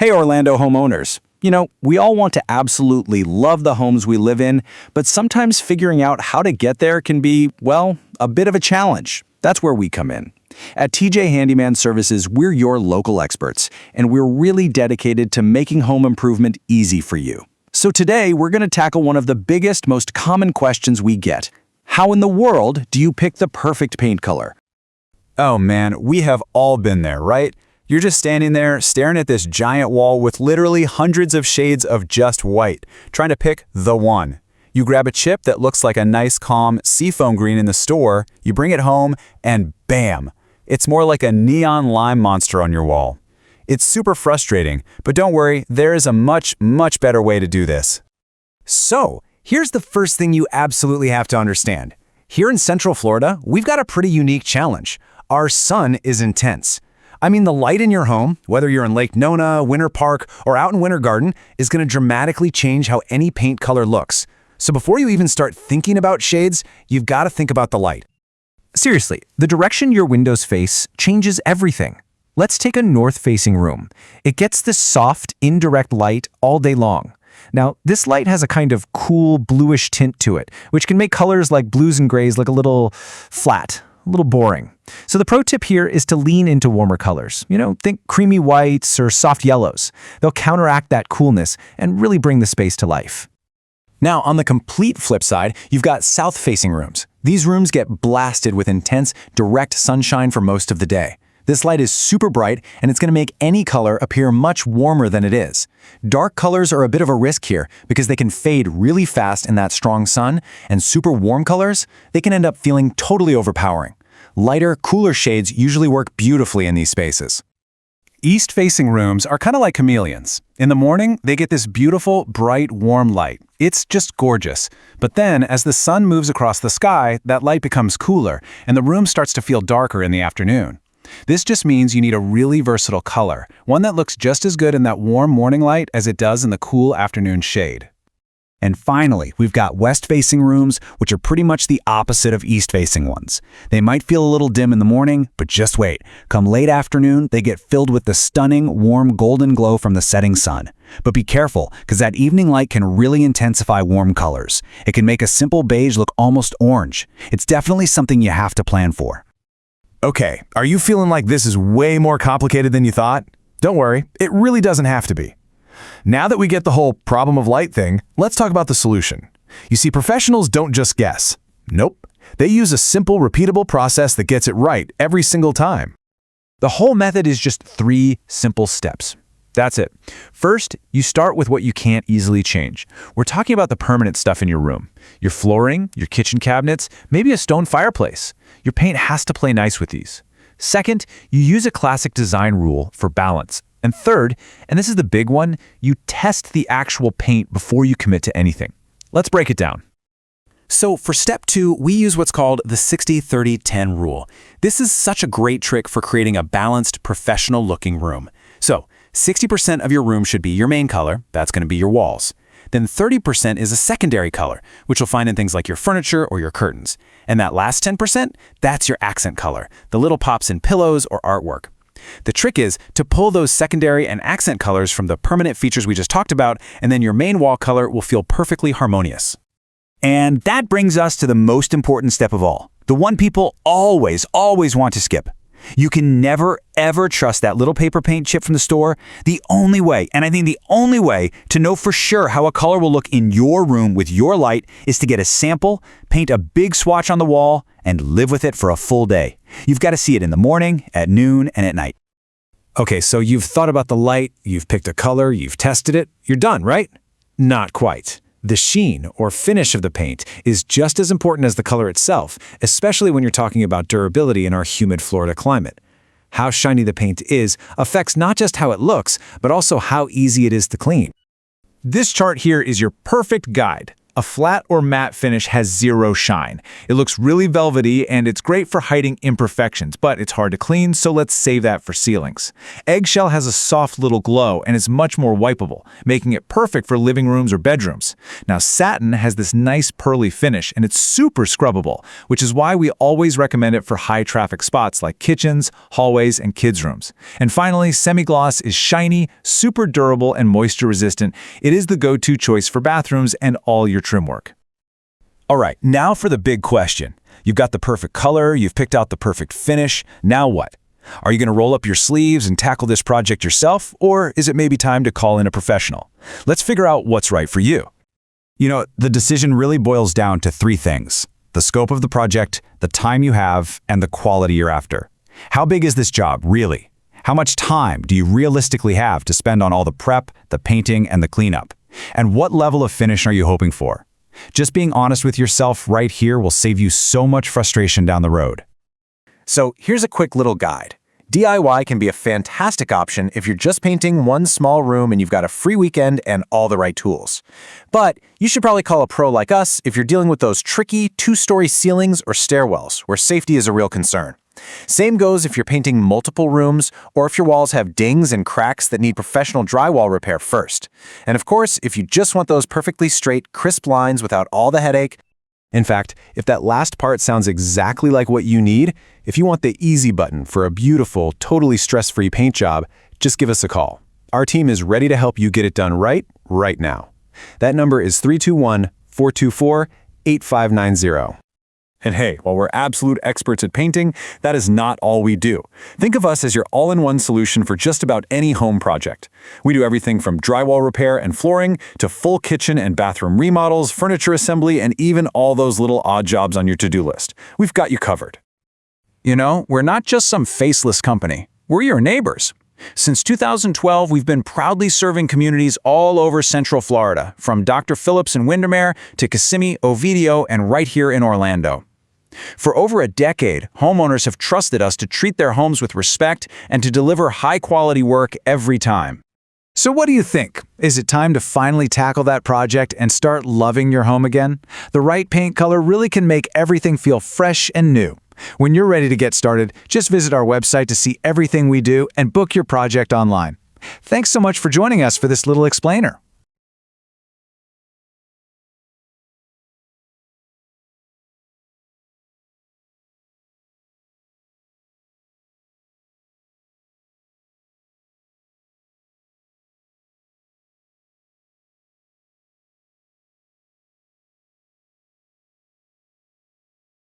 Hey Orlando homeowners. We all want to absolutely love the homes we live in, but sometimes figuring out how to get there can be, well, a bit of a challenge. That's where we come in. At TJ Handyman Services, we're your local experts, and we're really dedicated to making home improvement easy for you. So today, we're going to tackle one of the biggest, most common questions we get. How in the world do you pick the perfect paint color? Oh man, we have all been there, right? You're just standing there, staring at this giant wall with literally hundreds of shades of just white, trying to pick the one. You grab a chip that looks like a nice, calm seafoam green in the store, you bring it home, and bam! It's more like a neon lime monster on your wall. It's super frustrating, but don't worry, there is a much, much better way to do this. So, here's the first thing you absolutely have to understand. Here in Central Florida, we've got a pretty unique challenge. Our sun is intense. I mean, the light in your home, whether you're in Lake Nona, Winter Park, or out in Winter Garden, is going to dramatically change how any paint color looks. So before you even start thinking about shades, you've got to think about the light. Seriously, the direction your windows face changes everything. Let's take a north-facing room. It gets this soft, indirect light all day long. Now, this light has a kind of cool, bluish tint to it, which can make colors like blues and grays look a little flat, a little boring. So the pro tip here is to lean into warmer colors. Think creamy whites or soft yellows. They'll counteract that coolness and really bring the space to life. Now, on the complete flip side, you've got south-facing rooms. These rooms get blasted with intense, direct sunshine for most of the day. This light is super bright, and it's going to make any color appear much warmer than it is. Dark colors are a bit of a risk here because they can fade really fast in that strong sun, and super warm colors, they can end up feeling totally overpowering. Lighter, cooler shades usually work beautifully in these spaces. East-facing rooms are kind of like chameleons. In the morning, they get this beautiful, bright, warm light. It's just gorgeous. But then, as the sun moves across the sky, that light becomes cooler, and the room starts to feel darker in the afternoon. This just means you need a really versatile color, one that looks just as good in that warm morning light as it does in the cool afternoon shade. And finally, we've got west-facing rooms, which are pretty much the opposite of east-facing ones. They might feel a little dim in the morning, but just wait. Come late afternoon, they get filled with the stunning, warm golden glow from the setting sun. But be careful, because that evening light can really intensify warm colors. It can make a simple beige look almost orange. It's definitely something you have to plan for. Okay, are you feeling like this is way more complicated than you thought? Don't worry, it really doesn't have to be. Now that we get the whole problem of light thing, let's talk about the solution. You see, professionals don't just guess. Nope. They use a simple, repeatable process that gets it right every single time. The whole method is just 3 simple steps. That's it. First, you start with what you can't easily change. We're talking about the permanent stuff in your room. Your flooring, your kitchen cabinets, maybe a stone fireplace. Your paint has to play nice with these. Second, you use a classic design rule for balance. And third, and this is the big one, you test the actual paint before you commit to anything. Let's break it down. So for step 2, we use what's called the 60-30-10 rule. This is such a great trick for creating a balanced, professional-looking room. So 60% of your room should be your main color. That's going to be your walls. Then 30% is a secondary color, which you'll find in things like your furniture or your curtains. And that last 10%, that's your accent color, the little pops in pillows or artwork. The trick is to pull those secondary and accent colors from the permanent features we just talked about, and then your main wall color will feel perfectly harmonious. And that brings us to the most important step of all, the one people always want to skip. You can never, ever trust that little paper paint chip from the store. The only way, and I think the only way, to know for sure how a color will look in your room with your light is to get a sample, paint a big swatch on the wall, and live with it for a full day. You've got to see it in the morning, at noon, and at night. Okay, so you've thought about the light, you've picked a color, you've tested it, you're done, right? Not quite. The sheen, or finish of the paint, is just as important as the color itself, especially when you're talking about durability in our humid Florida climate. How shiny the paint is affects not just how it looks, but also how easy it is to clean. This chart here is your perfect guide. A flat or matte finish has zero shine. It looks really velvety and it's great for hiding imperfections, but it's hard to clean, so let's save that for ceilings. Eggshell has a soft little glow and is much more wipeable, making it perfect for living rooms or bedrooms. Now, satin has this nice pearly finish and it's super scrubbable, which is why we always recommend it for high-traffic spots like kitchens, hallways, and kids' rooms. And finally, semi-gloss is shiny, super durable, and moisture-resistant. It is the go-to choice for bathrooms and all your trim work. All right, now for the big question. You've got the perfect color, you've picked out the perfect finish. Now what? Are you going to roll up your sleeves and tackle this project yourself, or is it maybe time to call in a professional? Let's figure out what's right for you. You know, the decision really boils down to three things: the scope of the project, the time you have, and the quality you're after. How big is this job, really? How much time do you realistically have to spend on all the prep, the painting, and the cleanup? And what level of finish are you hoping for? Just being honest with yourself right here will save you so much frustration down the road. So here's a quick little guide. DIY can be a fantastic option if you're just painting one small room and you've got a free weekend and all the right tools. But you should probably call a pro like us if you're dealing with those tricky two-story ceilings or stairwells where safety is a real concern. Same goes if you're painting multiple rooms or if your walls have dings and cracks that need professional drywall repair first. And of course, if you just want those perfectly straight, crisp lines without all the headache. In fact, if that last part sounds exactly like what you need, if you want the easy button for a beautiful, totally stress-free paint job, just give us a call. Our team is ready to help you get it done right now. That number is 321-424-8590. And hey, while we're absolute experts at painting, that is not all we do. Think of us as your all-in-one solution for just about any home project. We do everything from drywall repair and flooring to full kitchen and bathroom remodels, furniture assembly, and even all those little odd jobs on your to-do list. We've got you covered. You know, we're not just some faceless company. We're your neighbors. Since 2012, we've been proudly serving communities all over Central Florida, from Dr. Phillips in Windermere to Kissimmee, Ovidio, and right here in Orlando. For over a decade, homeowners have trusted us to treat their homes with respect and to deliver high-quality work every time. So what do you think? Is it time to finally tackle that project and start loving your home again? The right paint color really can make everything feel fresh and new. When you're ready to get started, just visit our website to see everything we do and book your project online. Thanks so much for joining us for this little explainer.